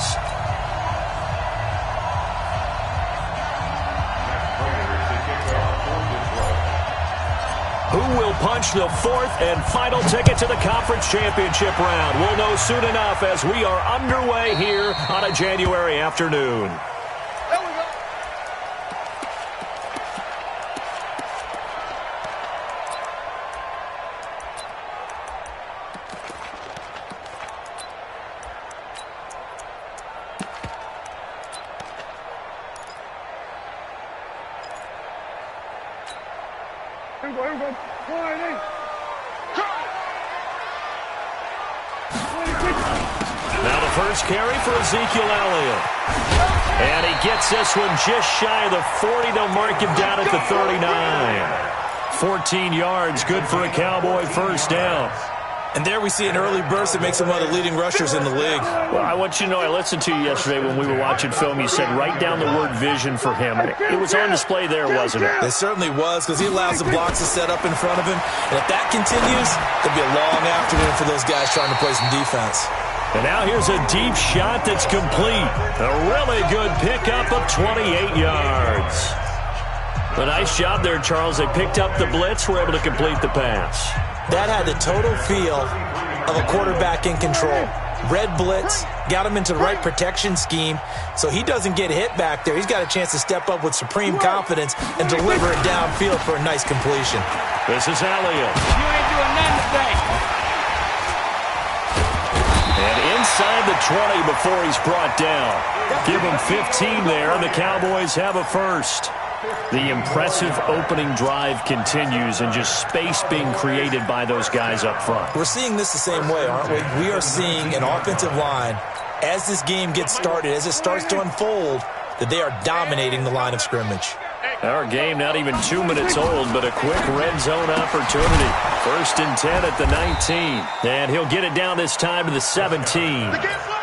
pass. Who will punch the fourth and final ticket to the conference championship round? We'll know soon enough as we are underway here on a January afternoon. Now the first carry for Ezekiel Elliott. And he gets this one just shy of the 40. They'll mark him down at the 39. 14 yards, good for a Cowboy first down. And there we see an early burst that makes him one of the leading rushers in the league. Well, I want you to know, I listened to you yesterday when we were watching film. You said write down the word vision for him. It was on display there, wasn't it? It certainly was, because he allows the blocks to set up in front of him. And if that continues, it'll be a long afternoon for those guys trying to play some defense. And now here's a deep shot that's complete. A really good pickup of 28 yards. A nice job there, Charles. They picked up the blitz, were able to complete the pass. That had the total feel of a quarterback in control. Red blitz, got him into the right protection scheme, so he doesn't get hit back there. He's got a chance to step up with supreme confidence and deliver it downfield for a nice completion. This is Elliott. You ain't doing nothing today. And inside the 20 before he's brought down. Give him 15 there, and the Cowboys have a first. The impressive opening drive continues, and just space being created by those guys up front. We're seeing this the same way, aren't we? We are seeing an offensive line, as this game gets started, as it starts to unfold, that they are dominating the line of scrimmage. Our game not even 2 minutes old, but a quick red zone opportunity. First and 10 at the 19. And he'll get it down this time to the 17.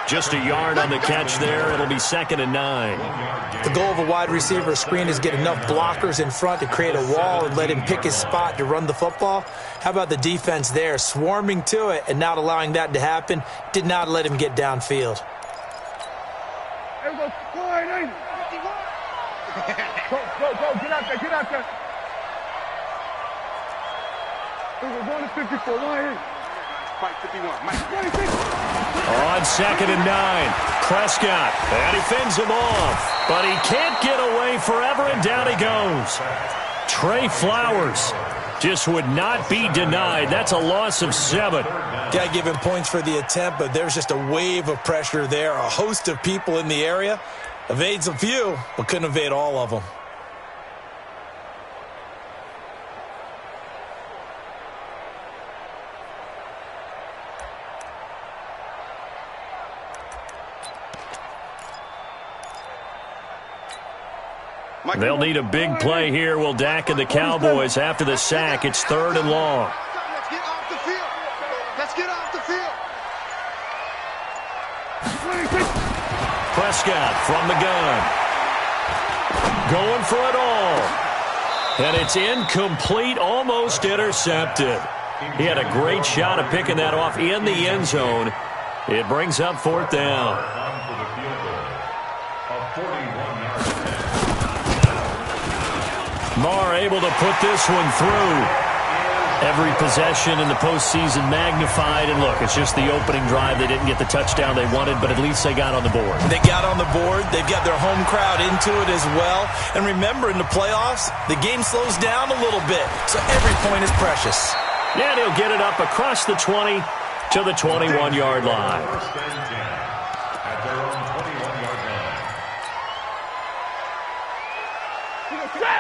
Just a yard on the catch there. It'll be 2nd and 9. The goal of a wide receiver screen is get enough blockers in front to create a wall and let him pick his spot to run the football. How about the defense there, swarming to it and not allowing that to happen? Did not let him get downfield. Go, get out there. We're going to 54, line in. Fight 51, Mike. On 2nd and 9, Prescott, and he fends him off, but he can't get away forever, and down he goes. Trey Flowers just would not be denied. That's a loss of 7. Got to give him points for the attempt, but there's just a wave of pressure there. A host of people in the area. Evades a few, but couldn't evade all of them. They'll need a big play here. Will Dak and the Cowboys after the sack. It's 3rd and long. Let's get off the field. Let's get off the field. Prescott from the gun. Going for it all. And it's incomplete, almost intercepted. He had a great shot at picking that off in the end zone. It brings up 4th down. Marr able to put this one through. Every possession in the postseason magnified. And look, it's just the opening drive. They didn't get the touchdown they wanted, but at least they got on the board. They got on the board. They've got their home crowd into it as well. And remember, in the playoffs, the game slows down a little bit. So every point is precious. And he'll get it up across the 20 to the 21-yard line.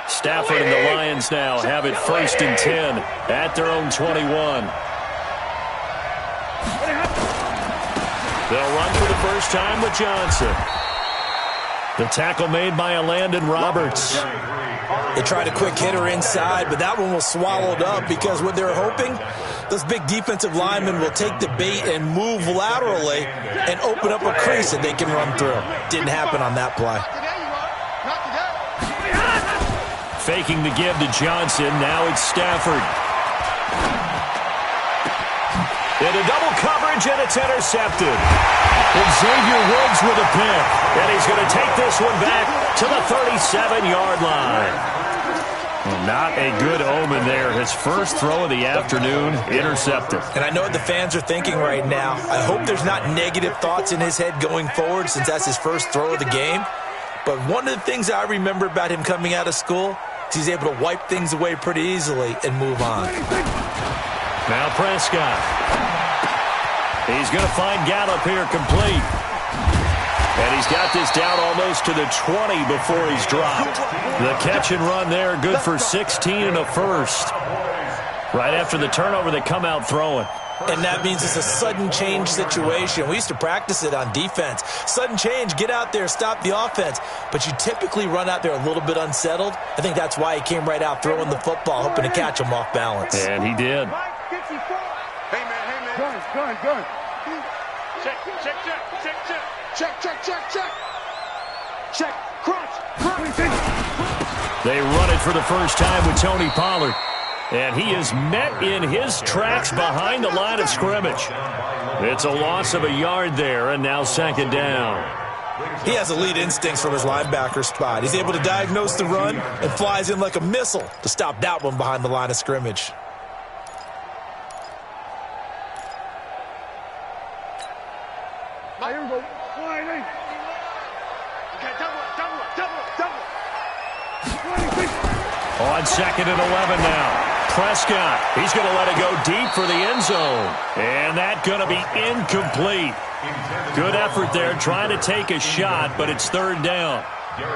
Stafford and the Lions now have it 1st and 10 at their own 21. They'll run for the first time with Johnson. The tackle made by Landon Roberts. They tried a quick hitter inside, but that one was swallowed up because what they're hoping, those big defensive linemen will take the bait and move laterally and open up a crease that they can run through. Didn't happen on that play. Faking the give to Johnson. Now it's Stafford. Into double coverage, and it's intercepted. Xavier Woods Diggs with a pick. And he's going to take this one back to the 37-yard line. Well, not a good omen there. His first throw of the afternoon, intercepted. And I know what the fans are thinking right now. I hope there's not negative thoughts in his head going forward since that's his first throw of the game. But one of the things I remember about him coming out of school is he's able to wipe things away pretty easily and move on. Now Prescott. He's going to find Gallup here complete. And he's got this down almost to the 20 before he's dropped. The catch and run there, good for 16 and a first. Right after the turnover, they come out throwing. And that means it's a sudden change situation. We used to practice it on defense. Sudden change, get out there, stop the offense. But you typically run out there a little bit unsettled. I think that's why he came right out throwing the football, hoping to catch him off balance. And he did. Hey, man. Gun. Check. Check. Crunch. They run it for the first time with Tony Pollard. And he is met in his tracks behind the line of scrimmage. It's a loss of a yard there, and now second down. He has elite instincts from his linebacker spot. He's able to diagnose the run and flies in like a missile to stop that one behind the line of scrimmage. Here we go. On second and 11 now. Prescott, he's going to let it go deep for the end zone. And that's going to be incomplete. Good effort there trying to take a shot, but it's third down.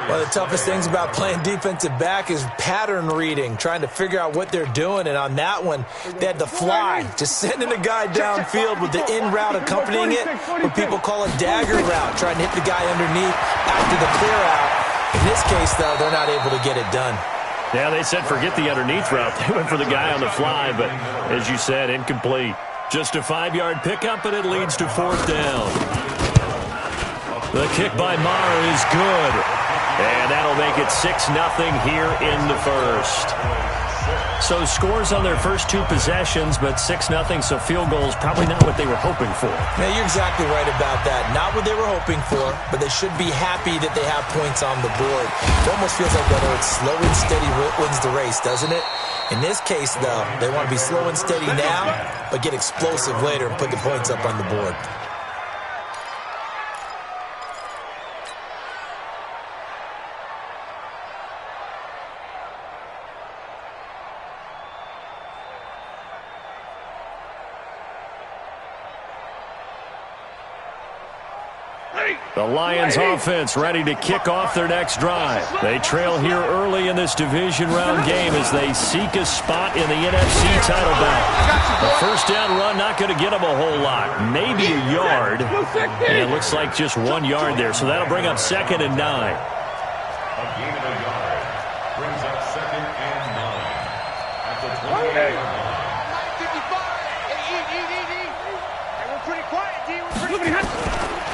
One of the toughest things about playing defensive back is pattern reading, trying to figure out what they're doing. And on that one, they had to fly, just sending a guy downfield with the in route accompanying it, what people call a dagger route, trying to hit the guy underneath after the clear out. In this case, though, they're not able to get it done. Yeah, they said forget the underneath route. They went for the guy on the fly, but as you said, incomplete. Just a 5-yard pickup, and it leads to fourth down. The kick by Maher is good. And that'll make it 6-0 here in the first. So scores on their first two possessions, but 6-0, so field goals probably not what they were hoping for. Yeah, you're exactly right about that. Not what they were hoping for, but they should be happy that they have points on the board. It almost feels like whether it's slow and steady wins the race, doesn't it? In this case, though, they want to be slow and steady now, but get explosive later and put the points up on the board. The Lions offense ready to kick off their next drive. They trail here early in this division round game as they seek a spot in the NFC title battle. The first down run not going to get them a whole lot. Maybe a yard. And it looks like just 1 yard there. So that'll bring up 2nd and 9. A gain of a yard brings up 2nd and 9 at the 28-yard line. 55. We're pretty quiet, D. We're pretty quiet.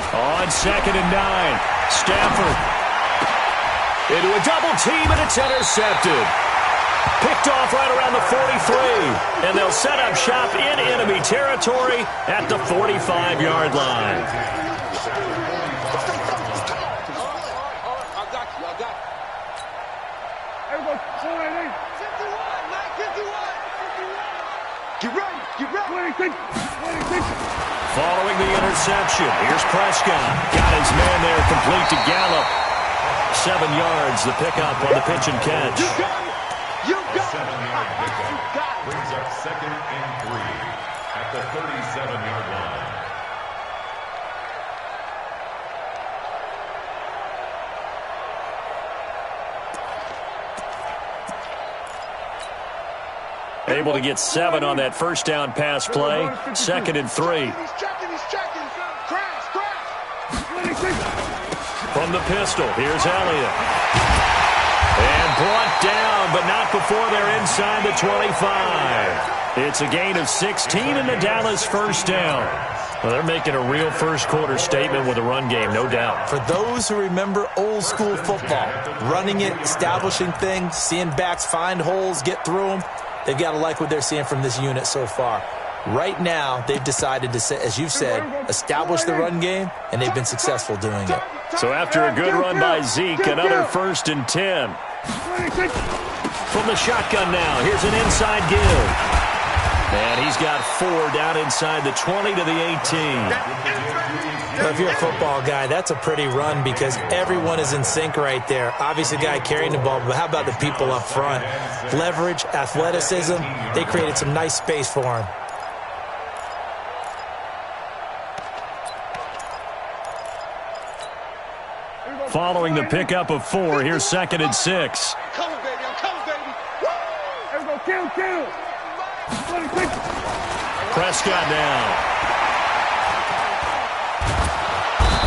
On 2nd and 9, Stafford into a double team, and it's intercepted. Picked off right around the 43, and they'll set up shop in enemy territory at the 45-yard line. Following the interception, here's Prescott. Got his man there complete to Gallup. 7 yards, the pickup on the pitch and catch. You got 7-yard pickup brings up 2nd and 3 at the 37-yard line. Able to get 7 on that first down pass play. 2nd and 3. From the pistol, here's Elliott. And brought down, but not before they're inside the 25. It's a gain of 16 and the Dallas first down. Well, they're making a real first-quarter statement with a run game, no doubt. For those who remember old-school football, running it, establishing things, seeing backs find holes, get through them, they've got to like what they're seeing from this unit so far. Right now, they've decided to, as you've said, establish the run game, and they've been successful doing it. So after a good run by Zeke, another 1st and 10. From the shotgun now, here's an inside give. And he's got 4 down inside the 20 to the 18. Well, if you're a football guy, that's a pretty run because everyone is in sync right there. Obviously, the guy carrying the ball, but how about the people up front? Leverage, athleticism, they created some nice space for him. Following the pickup of 4, here's 2nd and 6. I'm coming, baby. I'm coming, baby. There we go. Kill. Prescott now.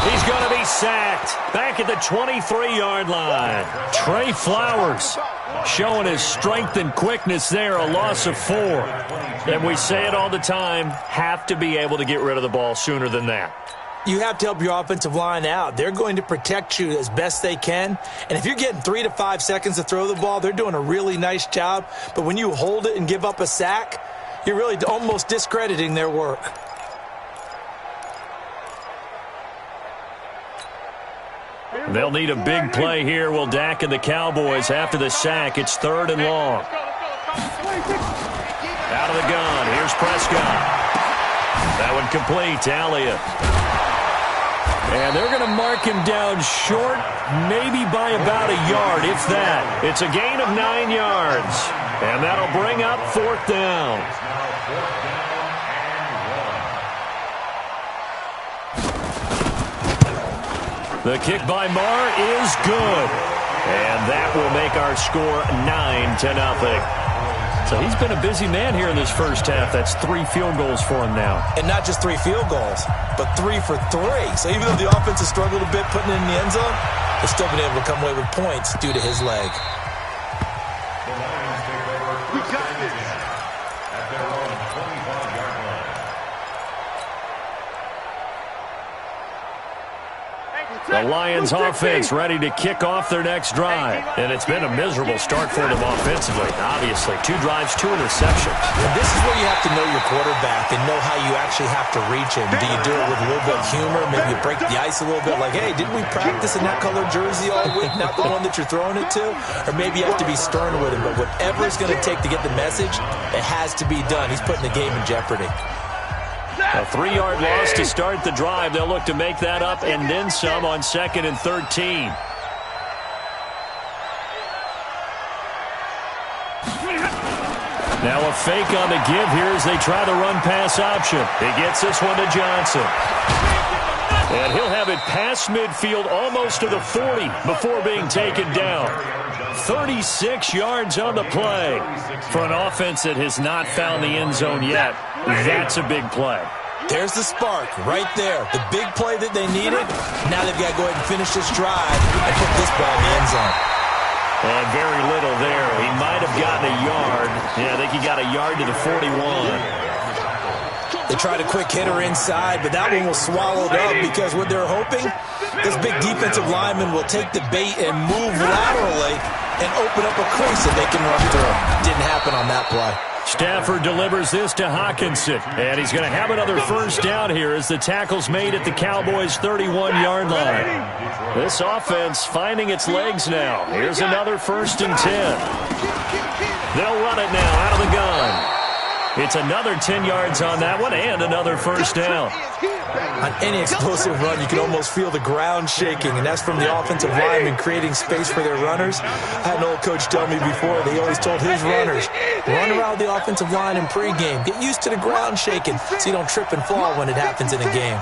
He's going to be sacked. Back at the 23-yard line. Trey Flowers showing his strength and quickness there, a loss of 4. And we say it all the time, have to be able to get rid of the ball sooner than that. You have to help your offensive line out. They're going to protect you as best they can. And if you're getting 3 to 5 seconds to throw the ball, they're doing a really nice job. But when you hold it and give up a sack, you're really almost discrediting their work. They'll need a big play here. Will Dak and the Cowboys after the sack. It's 3rd and long. Out of the gun. Here's Prescott. That one complete to Elliott. And they're going to mark him down short, maybe by about a yard, if that. It's a gain of 9 yards. And that'll bring up 4th down. The kick by Marr is good. And that will make our score 9-0. So he's been a busy man here in this first half. That's 3 field goals for him now. And not just 3 field goals, but 3 for 3. So even though the offense has struggled a bit putting it in the end zone, they've still been able to come away with points due to his leg. The Lions take over first and 10 at their own 25-yard line. The Lions offense ready to kick off their next drive. And it's been a miserable start for them offensively. Obviously, 2 drives, 2 interceptions. And this is where you have to know your quarterback and know how you actually have to reach him. Do you do it with a little bit of humor? Maybe you break the ice a little bit like, hey, didn't we practice in that color jersey all week, not the one that you're throwing it to? Or maybe you have to be stern with him. But whatever it's going to take to get the message, it has to be done. He's putting the game in jeopardy. A 3-yard loss to start the drive. They'll look to make that up and then some on 2nd and 13. Now a fake on the give here as they try the run-pass option. He gets this one to Johnson. And he'll have it past midfield almost to the 40 before being taken down. 36 yards on the play. For an offense that has not found the end zone yet, that's a big play. There's the spark right there. The big play that they needed. Now they've got to go ahead and finish this drive and put this ball in the end zone. And very little there. He might have gotten a yard. Yeah, I think he got a yard to the 41. They tried a quick hitter inside, but that one was swallowed up because what they're hoping, this big defensive lineman will take the bait and move laterally and open up a crease that they can run through. Didn't happen on that play. Stafford delivers this to Hockenson, and he's going to have another first down here as the tackle's made at the Cowboys' 31-yard line. This offense finding its legs now. Here's another 1st and 10. They'll run it now out of the gun. It's another 10 yards on that one and another first down. On any explosive run, you can almost feel the ground shaking, and that's from the offensive linemen creating space for their runners. I had an old coach tell me before, they always told his runners, run around the offensive line in pregame. Get used to the ground shaking so you don't trip and fall when it happens in a game.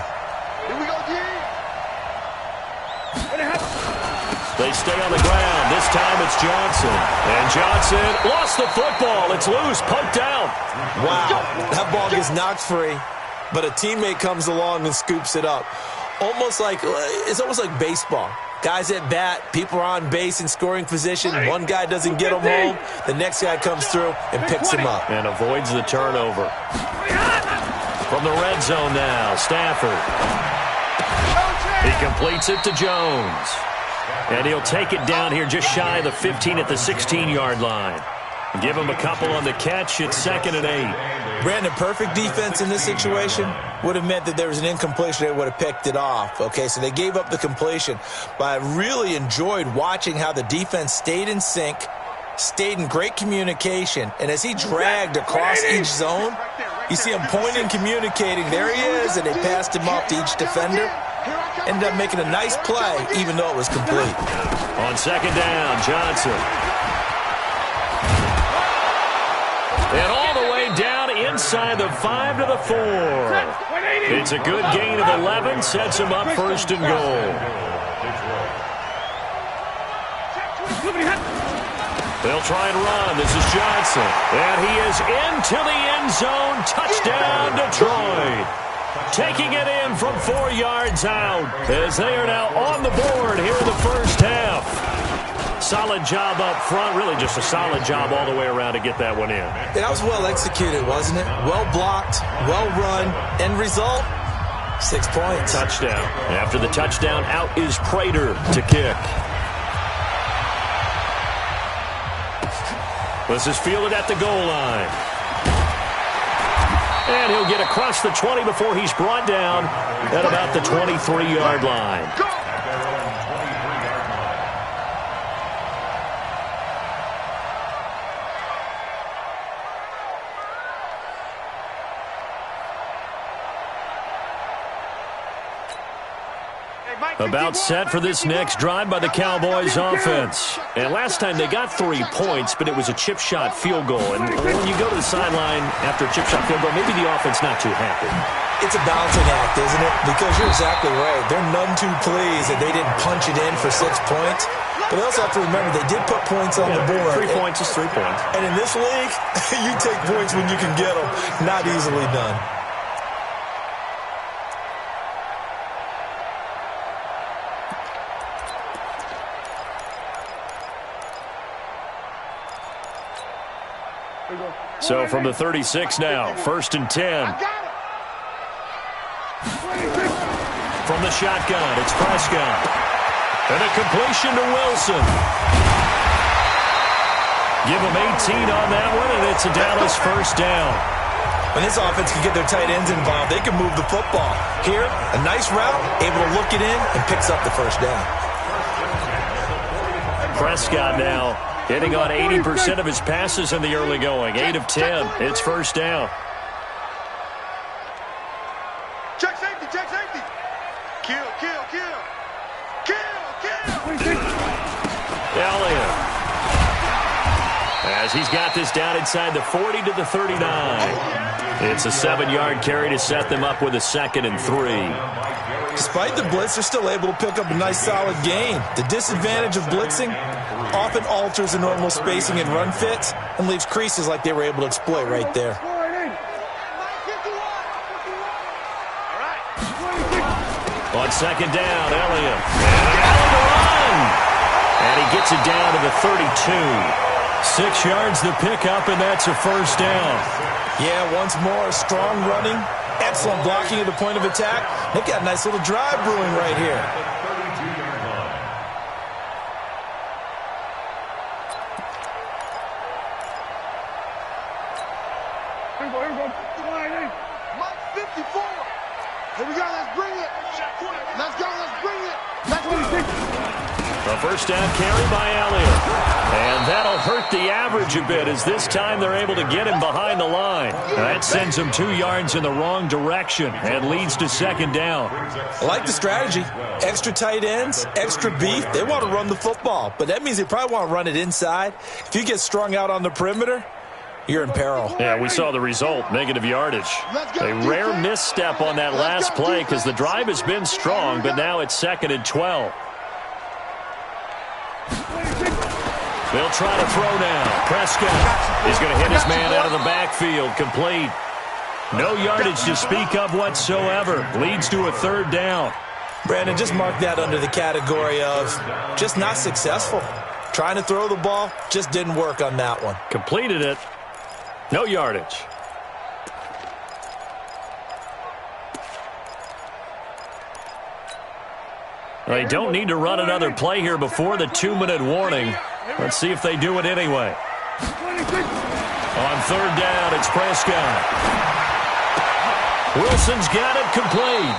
They stay on the ground. This time it's Johnson. And Johnson lost the football. It's loose, poked out. Wow, that ball gets knocked free, but a teammate comes along and scoops it up. It's almost like baseball. Guys at bat, people are on base in scoring position. One guy doesn't get him home. The next guy comes through and picks him up. And avoids the turnover. From the red zone now, Stafford. He completes it to Jones. And he'll take it down here just shy of the 15 at the 16-yard line. Give him a couple on the catch. It's 2nd and 8. Brandon, perfect defense in this situation would have meant that there was an incompletion. They would have picked it off. Okay, so they gave up the completion. But I really enjoyed watching how the defense stayed in sync, stayed in great communication. And as he dragged across each zone, you see him pointing, communicating. There he is, and they passed him off to each defender. Ended up making a nice play, even though it was complete. On 2nd down, Johnson. And all the way down inside the 5 to the 4. It's a good gain of 11, sets him up 1st and goal. They'll try and run. This is Johnson. And he is into the end zone. Touchdown, Detroit. Taking it in from 4 yards out as they are now on the board here in the first half. Solid job up front. Really just a solid job all the way around to get that one in. That was well executed, wasn't it? Well blocked, well run. End result, 6 points. Touchdown. After the touchdown, out is Prater to kick. This is fielded at the goal line. And he'll get across the 20 before he's brought down at about the 23-yard line. About set for this next drive by the Cowboys offense. And last time they got 3 points, but it was a chip shot field goal. And when you go to the sideline after a chip shot field goal, maybe the offense not too happy. It's a balancing act, isn't it? Because you're exactly right. They're none too pleased that they didn't punch it in for 6 points. But they also have to remember they did put points on the board. 3 points is 3 points. And in this league, you take points when you can get them. Not easily done. So from the 36 now, 1st and 10. From the shotgun, it's Prescott. And a completion to Wilson. Give him 18 on that one, and it's a Dallas 1st down. When this offense can get their tight ends involved, they can move the football. Here, a nice route, able to look it in, and picks up the 1st down. Prescott now hitting on 80% of his passes in the early going. 8 of 10. It's 1st down. Check safety, check safety. Kill, kill, kill. Kill, kill. Elliott. As he's got this down inside the 40 to the 39. It's a 7-yard carry to set them up with a 2nd and 3. Despite the blitz, they're still able to pick up a nice solid gain. The disadvantage of blitzing often alters the normal spacing and run fits and leaves creases like they were able to exploit right there. On 2nd down, Elliott. And Allen to run. And he gets it down to the 32. 6 yards to pick up, and that's a 1st down. Yeah, once more, strong running, excellent blocking at the point of attack. They've got a nice little drive brewing right here. Here we go. Mike 54. Here we go, let's bring it. Let's go, let's bring it. Let's bring it. A 1st down carry by Elliott. And that'll hurt the average a bit as this time they're able to get him behind the line. That sends him 2 yards in the wrong direction and leads to 2nd down. I like the strategy. Extra tight ends, extra beef. They want to run the football, but that means they probably want to run it inside. If you get strung out on the perimeter, you're in peril. Yeah, we saw the result, negative yardage. A rare misstep on that last play because the drive has been strong, but now it's 2nd and 12. They'll try to throw now. Prescott is going to hit his man out of the backfield. Complete. No yardage to speak of whatsoever. Leads to a 3rd down. Brandon, just mark that under the category of just not successful. Trying to throw the ball, just didn't work on that one. Completed it. No yardage. They don't need to run another play here before the 2-minute warning. Let's see if they do it anyway. On third down, it's Prescott. Wilson's got it complete.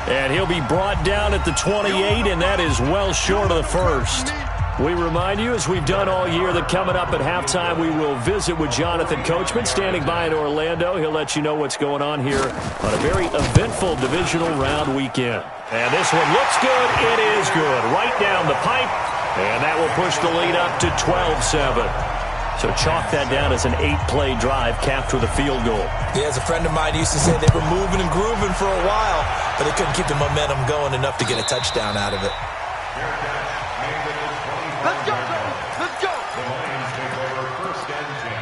And he'll be brought down at the 28, and that is well short of the first. We remind you, as we've done all year, that coming up at halftime, we will visit with Jonathan Coachman, standing by in Orlando. He'll let you know what's going on here on a very eventful divisional round weekend. And this one looks good. It is good. Right down the pipe, and that will push the lead up to 12-7. So chalk that down as an 8-play drive capped with a field goal. Yeah, as a friend of mine used to say, they were moving and grooving for a while, but they couldn't keep the momentum going enough to get a touchdown out of it. Let's go, let's go. The Lions take over 1st and 10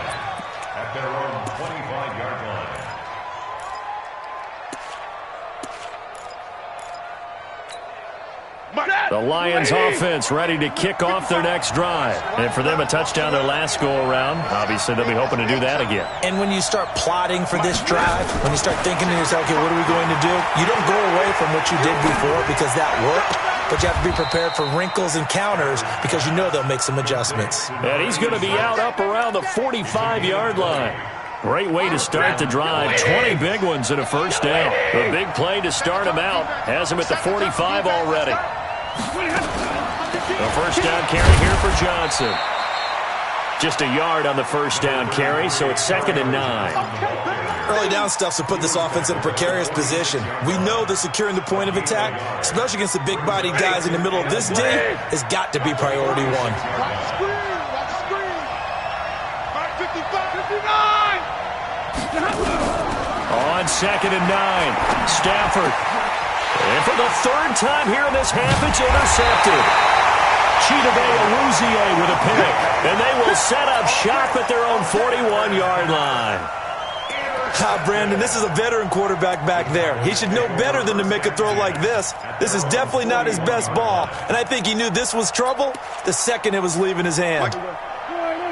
at their own 25-yard line. The Lions offense ready to kick off their next drive. And for them, a touchdown their last go-around. Obviously, they'll be hoping to do that again. And when you start plotting for this drive, when you start thinking to yourself, okay, what are we going to do? You don't go away from what you did before because that worked, but you have to be prepared for wrinkles and counters because you know they'll make some adjustments. And he's going to be out up around the 45-yard line. Great way to start the drive. 20 big ones and a first down. The big play to start him out has him at the 45 already. The first down carry here for Johnson. Just a yard on the first down carry, so it's 2nd and 9. Early down stuff to put this offense in a precarious position. We know that securing the point of attack, especially against the big-bodied guys in the middle of this D, has got to be priority one. That's screen. 55, 59. On 2nd and 9, Stafford. And for the third time here in this half, it's intercepted. Chidobe Awuzie with a pick. And they will set up shop at their own 41-yard line. Brandon, this is a veteran quarterback back there. He should know better than to make a throw like this. This is definitely not his best ball. And I think he knew this was trouble the second it was leaving his hand.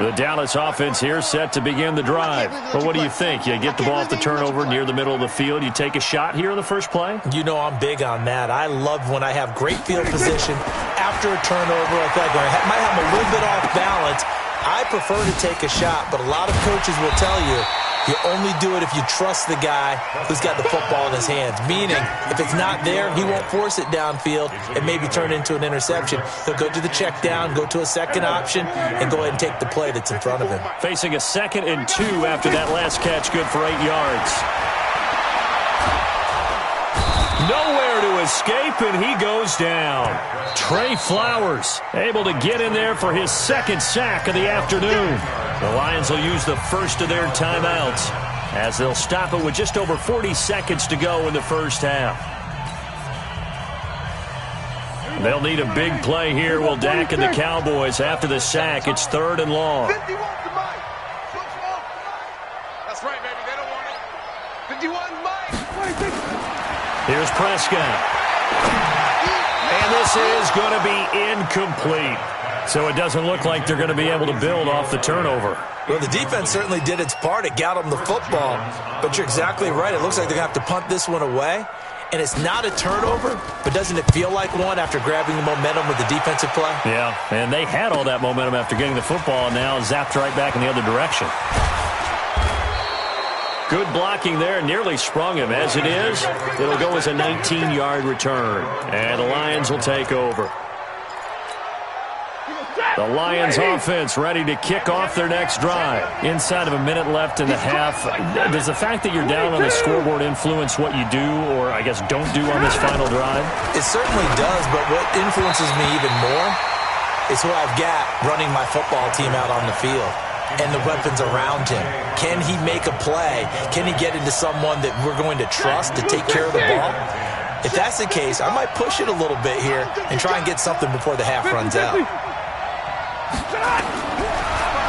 The Dallas offense here set to begin the drive. But what do you think? You get the ball off the turnover near the middle of the field. You take a shot here in the first play? You know I'm big on that. I love when I have great field position. After a turnover, I feel like I might have a little bit off balance. I prefer to take a shot, but a lot of coaches will tell you you only do it if you trust the guy who's got the football in his hands. Meaning, if it's not there, he won't force it downfield and maybe turn into an interception. He'll go to the check down, go to a second option, and go ahead and take the play that's in front of him. Facing a 2nd and 2 after that last catch, good for 8 yards. Nowhere to escape, and he goes down. Trey Flowers able to get in there for his 2nd sack of the afternoon. The Lions will use the first of their timeouts as they'll stop it with just over 40 seconds to go in the first half. They'll need a big play here. Will Dak and the Cowboys after the sack. It's 3rd and long. 51 to Mike. That's right, baby. They don't want it. 51 Mike. Here's Prescott. And this is going to be incomplete. So it doesn't look like they're going to be able to build off the turnover. Well, the defense certainly did its part. It got them the football. But you're exactly right. It looks like they're going to have to punt this one away. And it's not a turnover, but doesn't it feel like one after grabbing the momentum with the defensive play? Yeah, and they had all that momentum after getting the football, and now zapped right back in the other direction. Good blocking there, nearly sprung him. As it is, it'll go as a 19-yard return. And the Lions will take over. The Lions offense ready to kick off their next drive. Inside of a minute left in the half. Does the fact that you're down on the scoreboard influence what you do, or I guess don't do on this final drive? It certainly does, but what influences me even more is who I've got running my football team out on the field and the weapons around him. Can he make a play? Can he get into someone that we're going to trust to take care of the ball? If that's the case, I might push it a little bit here and try and get something before the half runs out.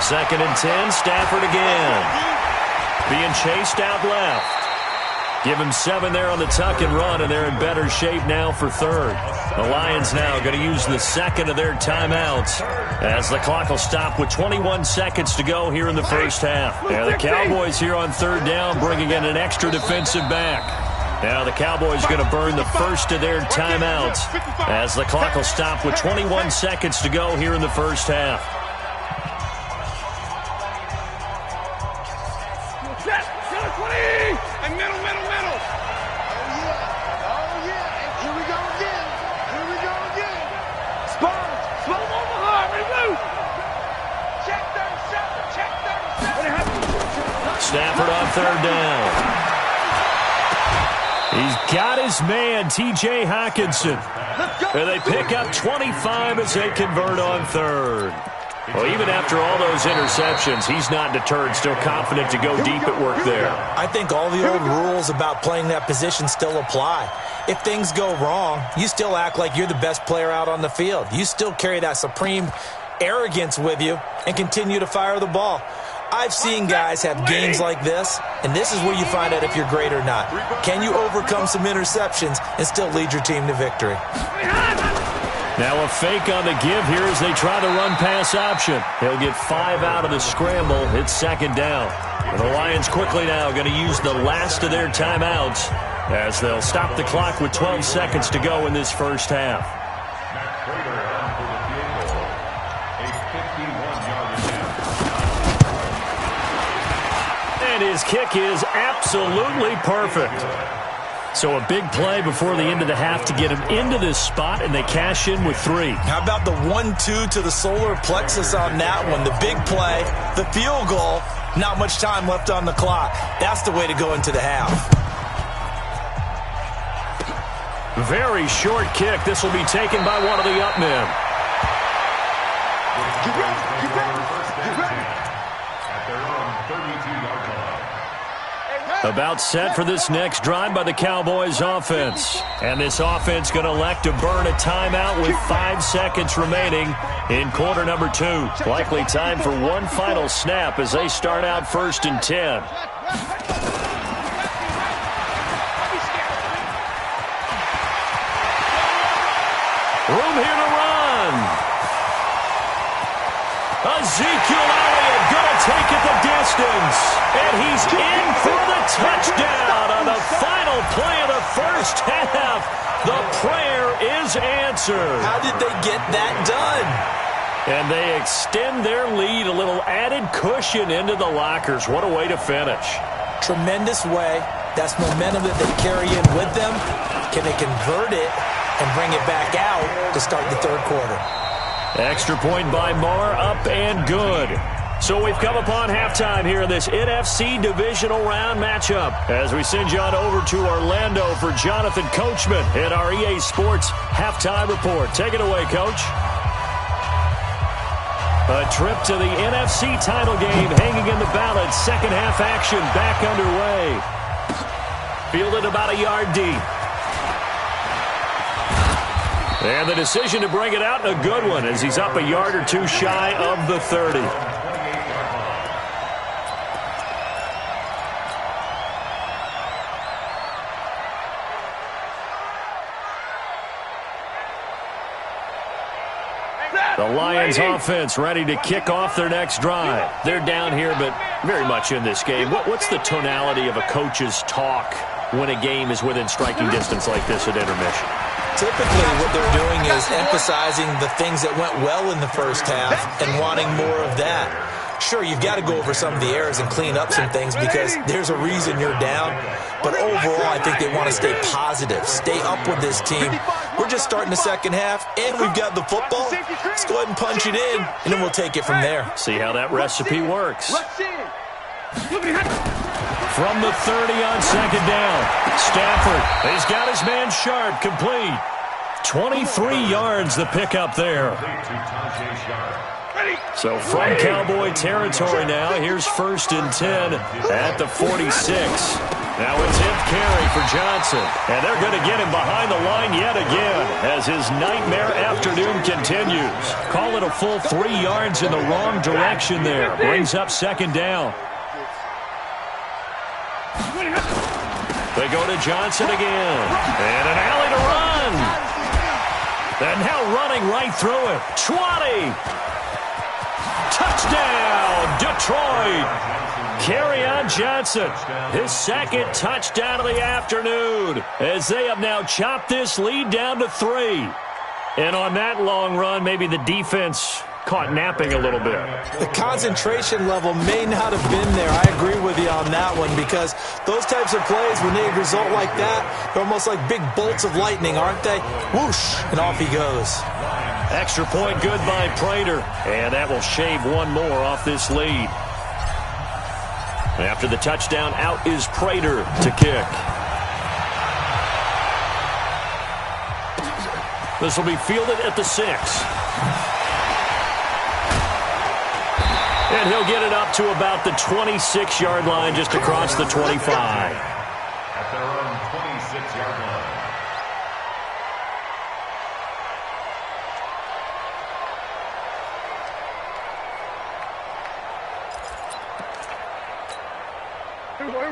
2nd and 10, Stafford again. Being chased out left. Give him 7 there on the tuck and run, and they're in better shape now for 3rd. The Lions now going to use the 2nd of their timeouts as the clock will stop with 21 seconds to go here in the first half. Now the Cowboys here on 3rd down bringing in an extra defensive back. Now the Cowboys going to burn the first of their timeouts as the clock will stop with 21 seconds to go here in the first half. Stafford on third down. He's got his man, T.J. Hockenson. And they pick up 25 as they convert on third. Well, even after all those interceptions, he's not deterred, still confident to go deep at work there. I think all the old rules about playing that position still apply. If things go wrong, you still act like you're the best player out on the field. You still carry that supreme arrogance with you and continue to fire the ball. I've seen guys have games like this, and this is where you find out if you're great or not. Can you overcome some interceptions and still lead your team to victory? Now a fake on the give here as they try the run-pass option. He'll get 5 out of the scramble. It's second down. And the Lions quickly now going to use the last of their timeouts as they'll stop the clock with 12 seconds to go in this first half. Matt Prater on for the field goal. A 51-yard attempt. And his kick is absolutely perfect. So a big play before the end of the half to get him into this spot, and they cash in with 3. How about the 1-2 to the solar plexus on that one? The big play, the field goal, not much time left on the clock. That's the way to go into the half. Very short kick. This will be taken by one of the up men. Get ready. At their own 32-yard line. About set for this next drive by the Cowboys offense. And this offense going to elect to burn a timeout with 5 seconds remaining in quarter number 2. Likely time for one final snap as they start out 1st and 10. Room here to run. Ezekiel Elliott going to take it the distance. And he's in for the touchdown on the final play of the first half. The prayer is answered. How did they get that done? And they extend their lead, a little added cushion into the lockers. What a way to finish. Tremendous way. That's momentum that they carry in with them. Can they convert it and bring it back out to start the third quarter? Extra point by Marr, up and good. So we've come upon halftime here in this NFC Divisional Round matchup as we send you on over to Orlando for Jonathan Coachman in our EA Sports Halftime Report. Take it away, Coach. A trip to the NFC title game hanging in the balance. Second half action back underway. Fielded about a yard deep. And the decision to bring it out, a good one, as he's up a yard or 2 shy of the 30. The Lions offense ready to kick off their next drive. They're down here, but very much in this game. What's the tonality of a coach's talk when a game is within striking distance like this at intermission? Typically, what they're doing is emphasizing the things that went well in the first half and wanting more of that. Sure, you've got to go over some of the errors and clean up some things because there's a reason you're down. But overall, I think they want to stay positive, stay up with this team. We're just starting the second half, and we've got the football. Let's go ahead and punch it in, and then we'll take it from there. See how that recipe works. From the 30 on second down, Stafford, he's got his man Sharp, complete. 23 yards the pickup there. So from Cowboy territory now, here's 1st and 10 at the 46. Now it's hip carry for Johnson. And they're going to get him behind the line yet again as his nightmare afternoon continues. Call it a full 3 yards in the wrong direction there. Brings up second down. They go to Johnson again. And an alley to run. And now running right through it. 20. Touchdown, Detroit. Kerryon Johnson, his second touchdown of the afternoon as they have now chopped this lead down to 3. And on that long run, maybe the defense caught napping a little bit. The concentration level may not have been there. I agree with you on that one because those types of plays, when they result like that, they're almost like big bolts of lightning, aren't they? Whoosh, and off he goes. Extra point good by Prater, and that will shave one more off this lead. After the touchdown, out is Prater to kick. This will be fielded at the 6. And he'll get it up to about the 26-yard line, just across the 25. At their own 26-yard line.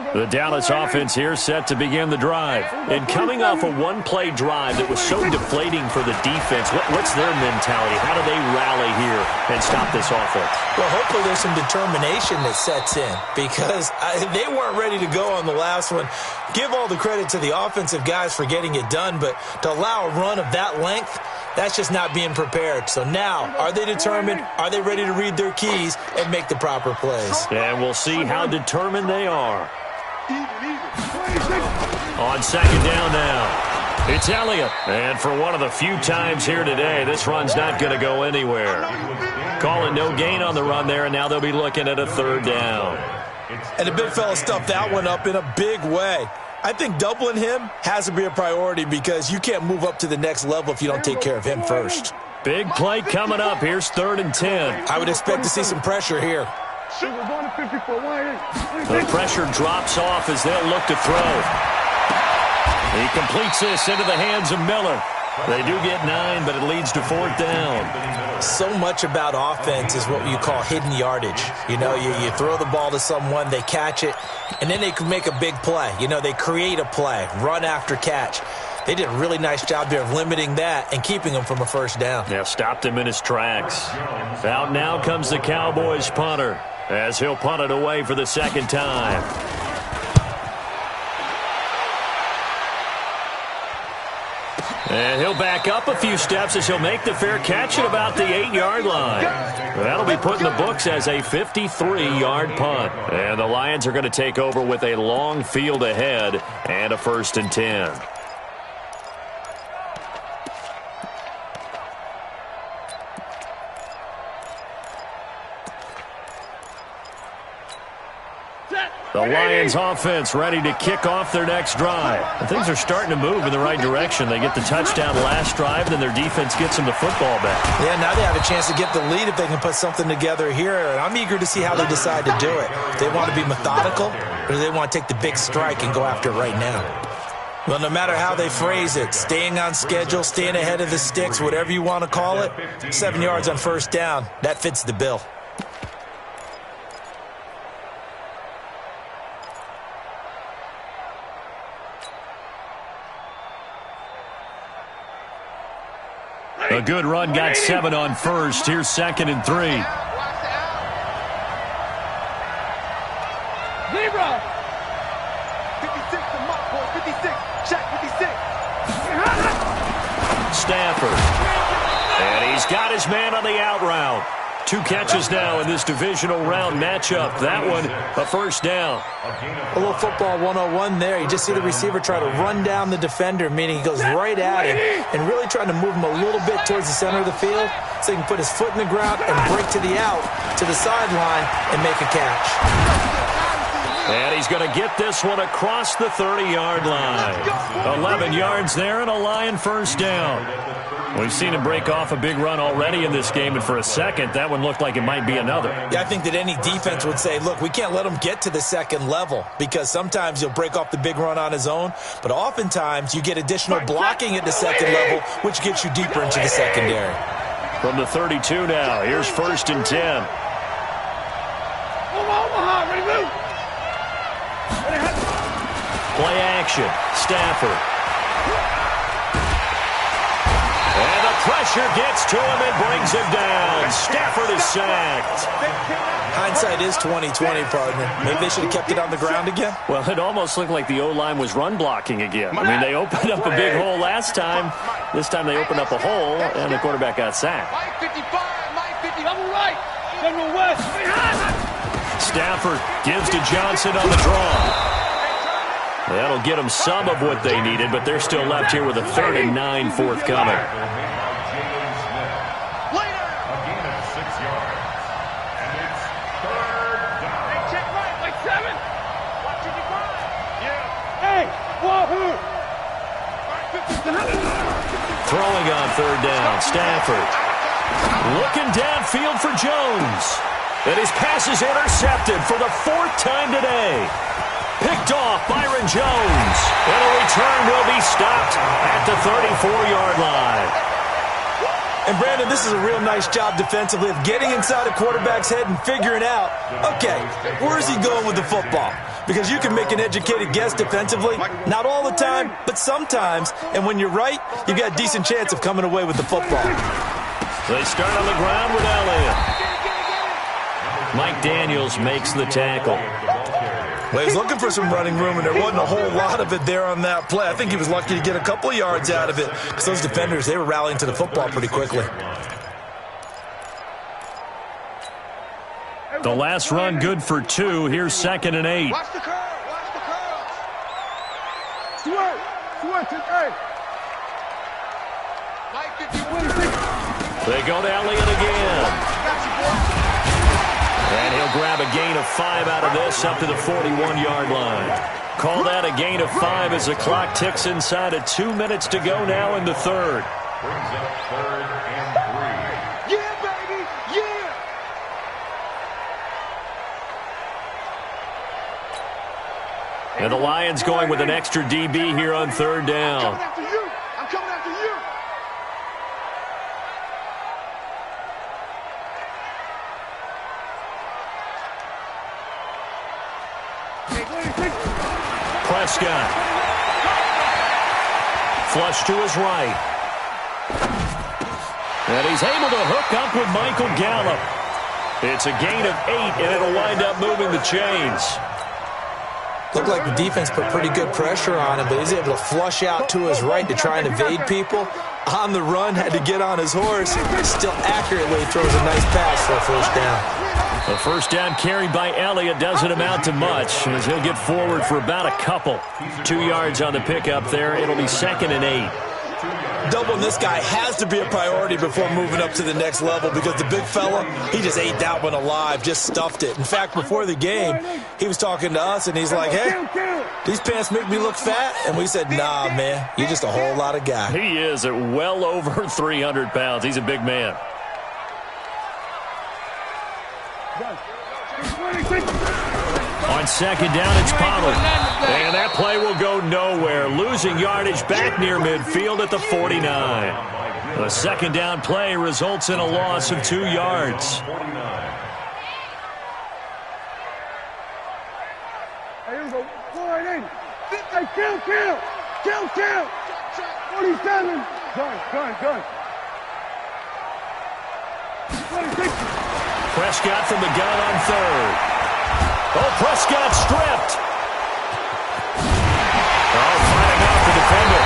The Dallas offense here set to begin the drive. And coming off a one-play drive that was so deflating for the defense, what's their mentality? How do they rally here and stop this offense? Well, hopefully there's some determination that sets in because they weren't ready to go on the last one. Give all the credit to the offensive guys for getting it done, but to allow a run of that length, that's just not being prepared. So now, are they determined? Are they ready to read their keys and make the proper plays? And we'll see how determined they are. On second down now, it's Elliott. And for one of the few times here today, this run's not going to go anywhere. Calling no gain on the run there, and now they'll be looking at a third down. And the big fella stuffed that one up in a big way. I think doubling him has to be a priority because you can't move up to the next level if you don't take care of him first. Big play coming up. Here's 3rd and 10. I would expect to see some pressure here. The pressure drops off as they'll look to throw. He completes this into the hands of Miller. They do get 9, but it leads to 4th down. So much about offense is what you call hidden yardage. You know, you throw the ball to someone, they catch it, and then they can make a big play. You know, they create a play, run after catch. They did a really nice job there of limiting that and keeping him from a first down. Yeah, stopped him in his tracks. Out now comes the Cowboys punter as he'll punt it away for the second time. And he'll back up a few steps as he'll make the fair catch at about the 8-yard line. That'll be put in the books as a 53-yard punt. And the Lions are going to take over with a long field ahead and a 1st and 10. The Lions offense ready to kick off their next drive. And things are starting to move in the right direction. They get the touchdown last drive, and then their defense gets them the football back. Yeah, now they have a chance to get the lead if they can put something together here. And I'm eager to see how they decide to do it. Do they want to be methodical, or do they want to take the big strike and go after it right now? Well, no matter how they phrase it, staying on schedule, staying ahead of the sticks, whatever you want to call it, 7 yards on 1st down, that fits the bill. A good run got 7 on 1st. Here's 2nd and 3. Zebra. 56 to Mark, boy. 56. Check 56. Stafford. And he's got his man on the out route. 2 catches now in this divisional round matchup. That one, a 1st down. A little football 101 there. You just see the receiver try to run down the defender, meaning he goes right at him and really trying to move him a little bit towards the center of the field so he can put his foot in the ground and break to the out, to the sideline, and make a catch. And he's going to get this one across the 30-yard line. 11 yards there and a Lion 1st down. We've seen him break off a big run already in this game, and for a second, that one looked like it might be another. Yeah, I think that any defense would say, look, we can't let him get to the second level because sometimes he'll break off the big run on his own, but oftentimes you get additional blocking at the second level, which gets you deeper into the secondary. From the 32 now, here's 1st and 10. Play action, Stafford. And the pressure gets to him and brings him down. Stafford is sacked. Hindsight is 20/20, partner. Maybe they should have kept it on the ground again. Well, it almost looked like the O-line was run blocking again. I mean, they opened up a big hole last time. This time they opened up a hole, and the quarterback got sacked. Stafford gives to Johnson on the draw. That'll get them some of what they needed, but they're still left here with a 3rd and 9 forthcoming. A gain of 6 yards. And it's 3rd down. out Stafford. Looking downfield for Jones. And his pass is intercepted for the 4th time today. Picked off Byron Jones. And a return will be stopped at the 34-yard line. And, Brandon, this is a real nice job defensively of getting inside a quarterback's head and figuring out, okay, where's he going with the football? Because you can make an educated guess defensively, not all the time, but sometimes. And when you're right, you've got a decent chance of coming away with the football. They start on the ground with Elliott. Mike Daniels makes the tackle. Well, he was looking for some running room, and there wasn't a whole lot of it there on that play. I think he was lucky to get a couple of yards out of it because those defenders, they were rallying to the football pretty quickly. The last run good for 2. Here's 2nd and 8. Watch the curve. Watch the curve. Switch it. Hey. They go to Elliott again. And he'll grab a gain of 5 out of this up to the 41-yard line. Call that a gain of 5 as the clock ticks inside of 2 minutes to go now in the 3rd. Brings up 3rd and 3. Yeah, baby. Yeah. And the Lions going with an extra DB here on 3rd down. I'm coming after you. I'm coming after you. Prescott. Flush to his right. And he's able to hook up with Michael Gallup. It's a gain of 8, and it'll wind up moving the chains. Looked like the defense put pretty good pressure on him, but he's able to flush out to his right to try and evade people. On the run, had to get on his horse. Still accurately throws a nice pass for a 1st down. The 1st down carried by Elliott doesn't amount to much as he'll get forward for about a couple. 2 yards on the pickup there. It'll be 2nd and 8. Doubling this guy has to be a priority before moving up to the next level because the big fella, he just ate that one alive, just stuffed it. In fact, before the game, he was talking to us, and he's like, hey, these pants make me look fat? And we said, nah, man, you're just a whole lot of guy. He is at well over 300 pounds. He's a big man. On 2nd down, it's Pollard. And that play will go nowhere. Losing yardage back near midfield at the 49. The 2nd down play results in a loss of 2 yards. Here we go. 4-8. Hey, kill. 47. Gun. 26. Prescott from the gun on 3rd. Oh, Prescott stripped. Oh, fighting off the defender.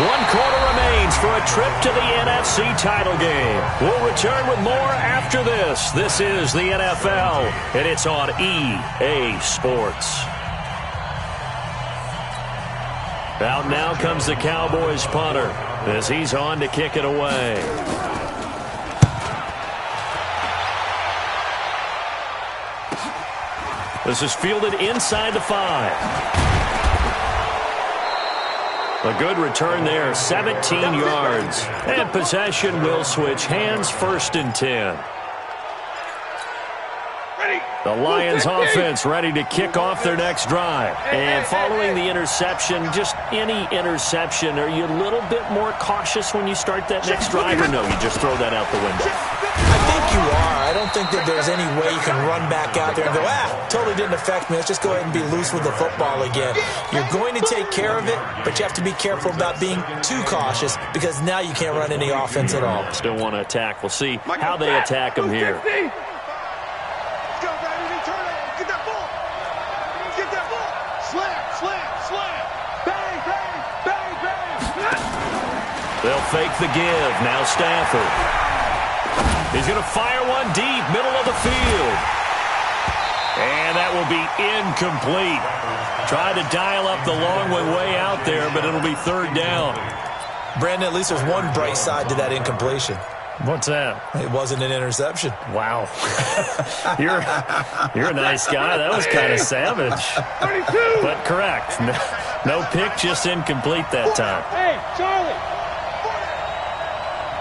1 quarter remains for a trip to the NFC title game. We'll return with more after this. This is the NFL, and it's on EA Sports. Out now comes the Cowboys punter as he's on to kick it away. This is fielded inside the 5. A good return there, 17 yards. And possession will switch hands, 1st and 10. The Lions offense ready to kick off their next drive. And following the interception, just any interception, are you a little bit more cautious when you start that next drive, or no, you just throw that out the window? I think you are. I don't think that there's any way you can run back out there and go, totally didn't affect me. Let's just go ahead and be loose with the football again. You're going to take care of it, but you have to be careful about being too cautious because now you can't run any offense at all. Still want to attack. We'll see how they attack them here. They'll fake the give. Now Stafford. He's going to fire one deep, middle of the field. And that will be incomplete. Tried to dial up the long one way out there, but it'll be 3rd down. Brandon, at least there's one bright side to that incompletion. What's that? It wasn't an interception. Wow. You're a nice guy. That was kind of savage. 32. But correct. No pick, just incomplete that time. Hey, Charlie.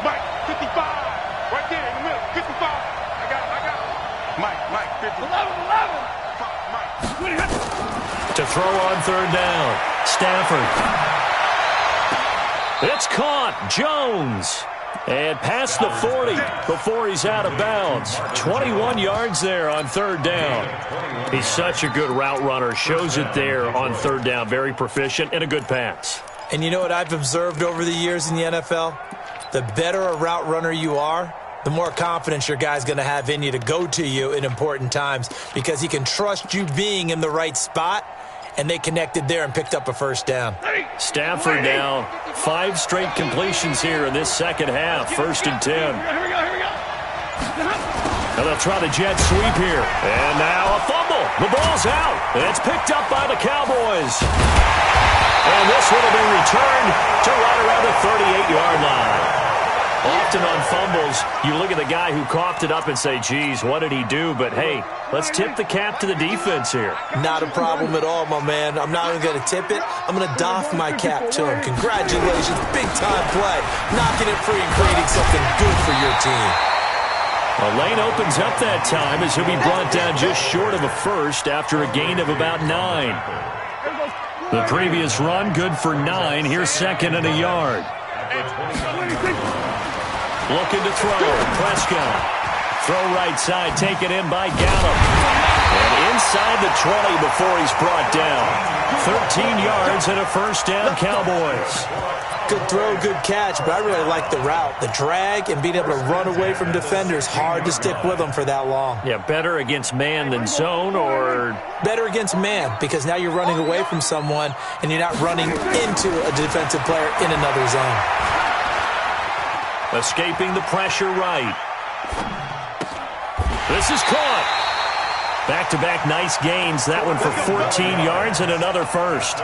Mike, 55. Right there in the middle. 55. I got it. Mike, 50. 11. Mike. To throw on third down. Stafford. It's caught. Jones. And past the 40 before he's out of bounds. 21 yards there on third down. He's such a good route runner. Shows it there on third down. Very proficient and a good pass. And you know what I've observed over the years in the NFL? The better a route runner you are, the more confidence your guy's going to have in you to go to you in important times because he can trust you being in the right spot, and they connected there and picked up a first down. Stafford now 5 straight completions here in this second half. 1st and 10. Here we go. And they'll try the jet sweep here. And now a fumble. The ball's out. And it's picked up by the Cowboys. And this one will be returned to right around the 38-yard line. Often on fumbles, you look at the guy who coughed it up and say, geez, what did he do? But, hey, let's tip the cap to the defense here. Not a problem at all, my man. I'm not even going to tip it. I'm going to doff my cap to him. Congratulations. Big-time play. Knocking it free and creating something good for your team. A lane opens up that time as he'll be brought down just short of a first after a gain of about 9. The previous run, good for 9. Here's 2nd and a yard. Looking to throw. Prescott. Throw right side. Taken in by Gallup. And inside the 20 before he's brought down. 13 yards and a first down, Cowboys. Good throw, good catch, but I really like the route. The drag and being able to run away from defenders, hard to stick with them for that long. Yeah, better against man than zone, or? Better against man, because now you're running away from someone and you're not running into a defensive player in another zone. Escaping the pressure right. This is caught. Back-to-back nice gains. That one for 14 yards and another first.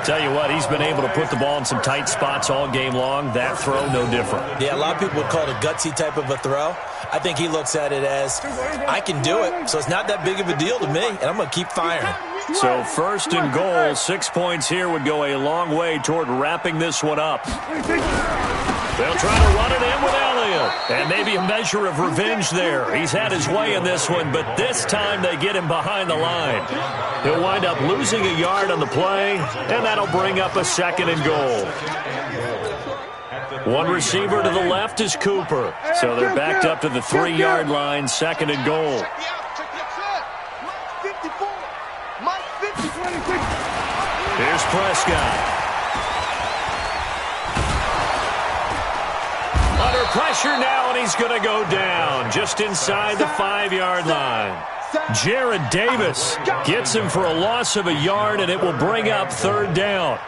Tell you what, he's been able to put the ball in some tight spots all game long. That throw, no different. Yeah, a lot of people would call it a gutsy type of a throw. I think he looks at it as, I can do it, so it's not that big of a deal to me, and I'm going to keep firing. So 1st and goal, 6 points here would go a long way toward wrapping this one up. They'll try to run it in with Elliott. And maybe a measure of revenge there. He's had his way in this one, but this time they get him behind the line. He'll wind up losing a yard on the play, and that'll bring up a 2nd and goal. One receiver to the left is Cooper. So they're backed up to the 3-yard line, 2nd and goal. Here's Prescott. Under pressure now, and he's going to go down just inside the 5-yard line. Jared Davis gets him for a loss of a yard, and it will bring up 3rd down.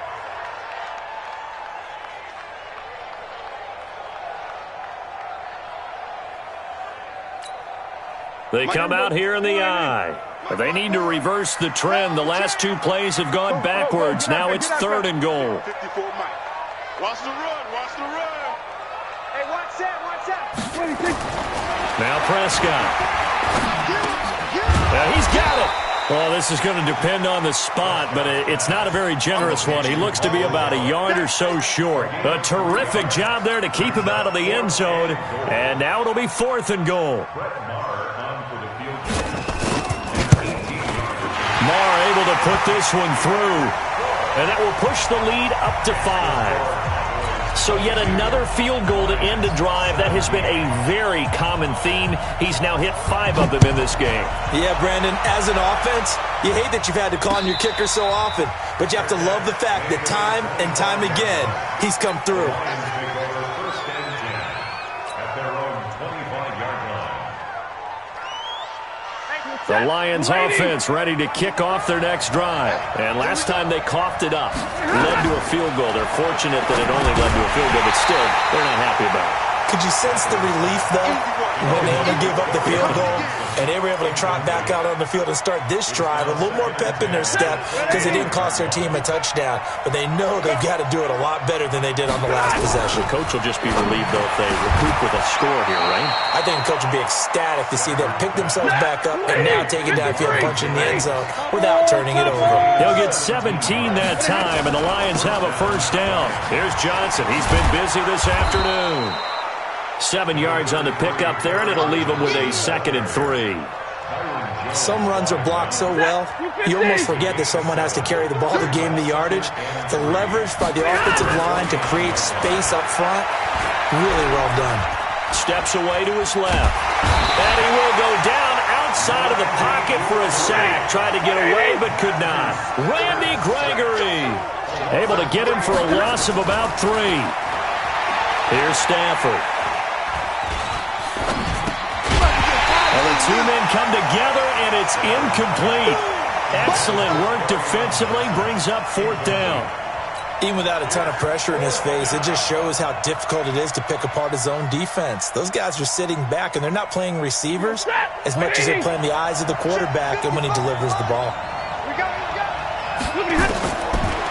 They come out here in the eye. They need to reverse the trend. The last 2 plays have gone backwards. Now it's 3rd and goal. Watch the run, watch the run. Hey, watch that. Now Prescott. He's got it. Well, this is going to depend on the spot, but it's not a very generous one. He looks to be about a yard or so short. A terrific job there to keep him out of the end zone. And now it'll be 4th and goal. Marr able to put this one through. And that will push the lead up to 5. So yet another field goal to end a drive. That has been a very common theme. He's now hit 5 of them in this game. Yeah, Brandon, as an offense, you hate that you've had to call on your kicker so often, but you have to love the fact that time and time again, he's come through. The Lions offense ready to kick off their next drive. And last time they coughed it up, led to a field goal. They're fortunate that it only led to a field goal, but still, they're not happy about it. Could you sense the relief, though, when they only gave up the field goal and they were able to trot back out on the field and start this drive? A little more pep in their step because it didn't cost their team a touchdown. But they know they've got to do it a lot better than they did on the last possession. The coach will just be relieved, though, if they recoup with a score here, right? I think the coach will be ecstatic to see them pick themselves back up and now take it downfield, punch in the end zone without turning it over. They'll get 17 that time, and the Lions have a first down. Here's Johnson. He's been busy this afternoon. 7 yards on the pickup there, and it'll leave him with a 2nd and 3. Some runs are blocked so well, you almost forget that someone has to carry the ball to gain the yardage. The leverage by the offensive line to create space up front, really well done. Steps away to his left. And he will go down outside of the pocket for a sack. Tried to get away, but could not. Randy Gregory able to get him for a loss of about 3. Here's Stafford. Well, the two men come together, and it's incomplete. Excellent work defensively, brings up 4th down. Even without a ton of pressure in his face, it just shows how difficult it is to pick apart his own defense. Those guys are sitting back, and they're not playing receivers as much as they're playing the eyes of the quarterback and when he delivers the ball.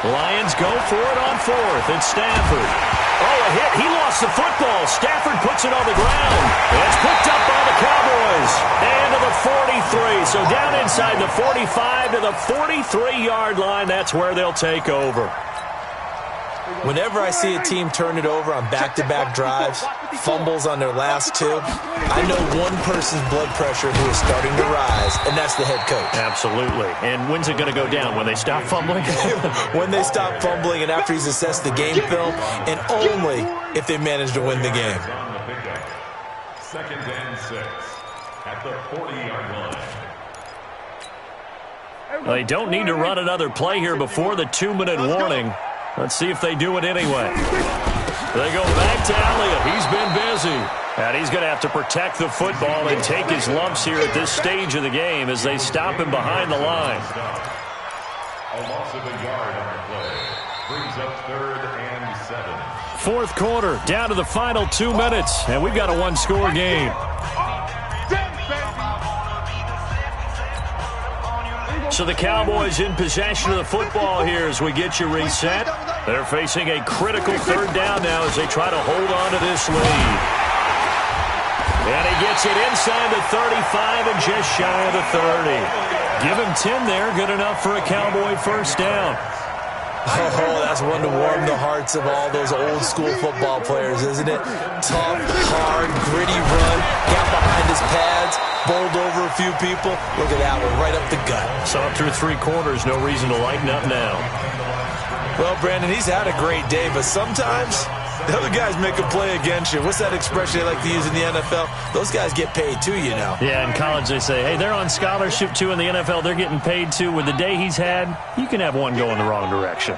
Lions go for it on 4th. It's Stafford. Oh, a hit. He lost the football. Stafford puts it on the ground. It's picked up by the Cowboys. And to the 43. So down inside the 45 to the 43-yard line. That's where they'll take over. Whenever I see a team turn it over on back-to-back drives, fumbles on their last 2, I know one person's blood pressure who is starting to rise, and that's the head coach. Absolutely. And when's it going to go down? When they stop fumbling? When they stop fumbling and after he's assessed the game film, and only if they manage to win the game. 2nd and 6 at the 40-yard line. They don't need to run another play here before the 2-minute warning. Let's see if they do it anyway. They go back to Elliott. He's been busy. And he's going to have to protect the football and take his lumps here at this stage of the game as they stop him behind the line. A loss of a yard on the play. Brings up 3rd and 7. 4th quarter, down to the final 2 minutes, and we've got a 1-score game. So the Cowboys in possession of the football here as we get you reset. They're facing a critical 3rd down now as they try to hold on to this lead. And he gets it inside the 35 and just shy of the 30. Give him 10 there, good enough for a Cowboy first down. Oh, that's one to warm the hearts of all those old school football players, isn't it? Tough, hard, gritty run, got behind his pads, bowled over a few people. Look at that one, right up the gut. So up through 3 quarters, no reason to lighten up now. Well, Brandon, he's had a great day, but sometimes the other guys make a play against you. What's that expression they like to use in the NFL? Those guys get paid too, you know. Yeah, in college they say, hey, they're on scholarship too. In the NFL, they're getting paid too. With the day he's had, you can have one go in the wrong direction.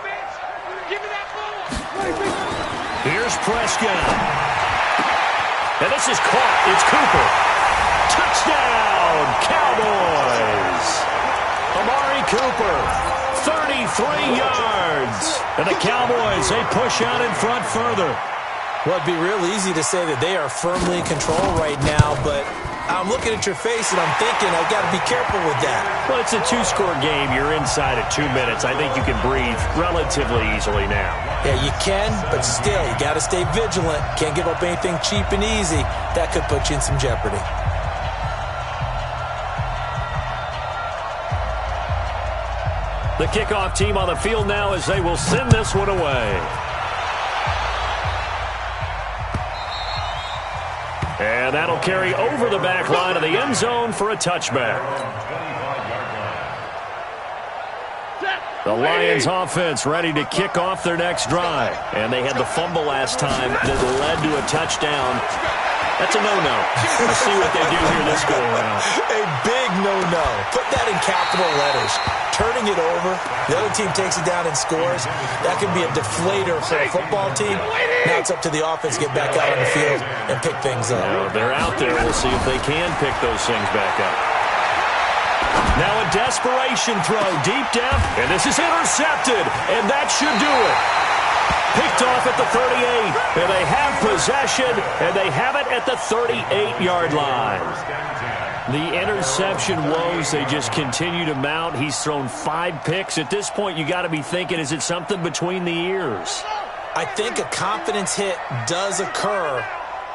Here's Prescott. And this is caught. It's Cooper. Touchdown, Cowboys. Amari Cooper, 33 yards. And the Cowboys, they push out in front further. Well, it'd be real easy to say that they are firmly in control right now, but I'm looking at your face and I'm thinking I've got to be careful with that. Well, it's a 2-score game. You're inside at 2 minutes. I think you can breathe relatively easily now. Yeah, you can, but still, you got to stay vigilant. Can't give up anything cheap and easy. That could put you in some jeopardy. The kickoff team on the field now as they will send this one away. And that'll carry over the back line of the end zone for a touchback. The Lions offense ready to kick off their next drive. And they had the fumble last time that led to a touchdown. That's a no-no. Let's see what they do here this go-around. A big no-no. Put that in capital letters. Turning it over, the other team takes it down and scores. That can be a deflator for a football team. Now it's up to the offense to get back out on the field and pick things up. Well, they're out there. We'll see if they can pick those things back up. Now a desperation throw deep down, and this is intercepted, and that should do it. Picked off at the 38. And they have possession, and they have it at the 38-yard line. The interception woes, they just continue to mount. He's thrown 5 picks. At this point, you got to be thinking, is it something between the ears? I think a confidence hit does occur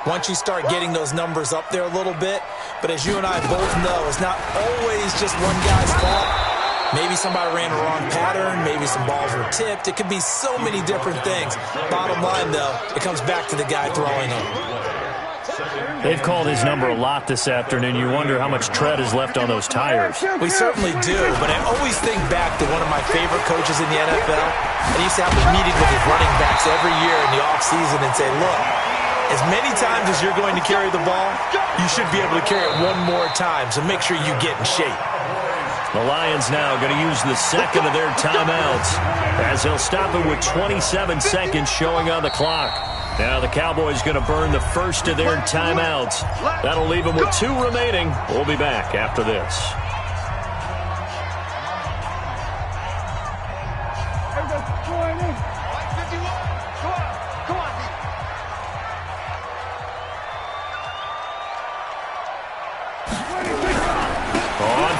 once you start getting those numbers up there a little bit. But as you and I both know, it's not always just one guy's fault. Maybe somebody ran a wrong pattern. Maybe some balls were tipped. It could be so many different things. Bottom line, though, it comes back to the guy throwing them. They've called his number a lot this afternoon. You wonder how much tread is left on those tires. We certainly do, but I always think back to one of my favorite coaches in the NFL. I used to have a meeting with his running backs every year in the offseason and say, look, as many times as you're going to carry the ball, you should be able to carry it one more time, so make sure you get in shape. The Lions now going to use the second of their timeouts as they'll stop it with 27 seconds showing on the clock. Now the Cowboys going to burn the first of their timeouts. That'll leave them with 2 remaining. We'll be back after this.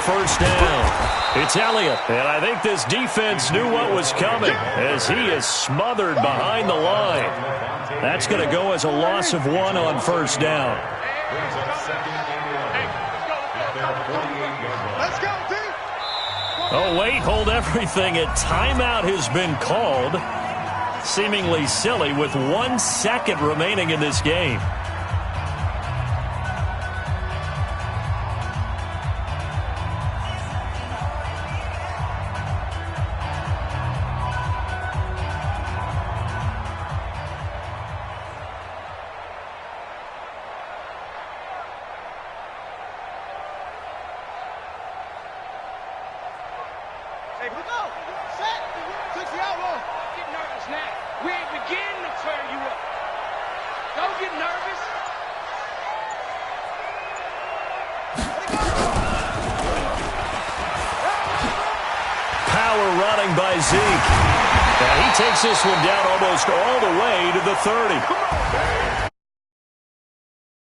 First down. It's Elliott, and I think this defense knew what was coming as he is smothered behind the line. That's going to go as a loss of 1 on first down. Let's go, D. Oh, wait, hold everything. A timeout has been called. Seemingly silly with 1 second remaining in this game. By Zeke. Now he takes this one down almost all the way to the 30.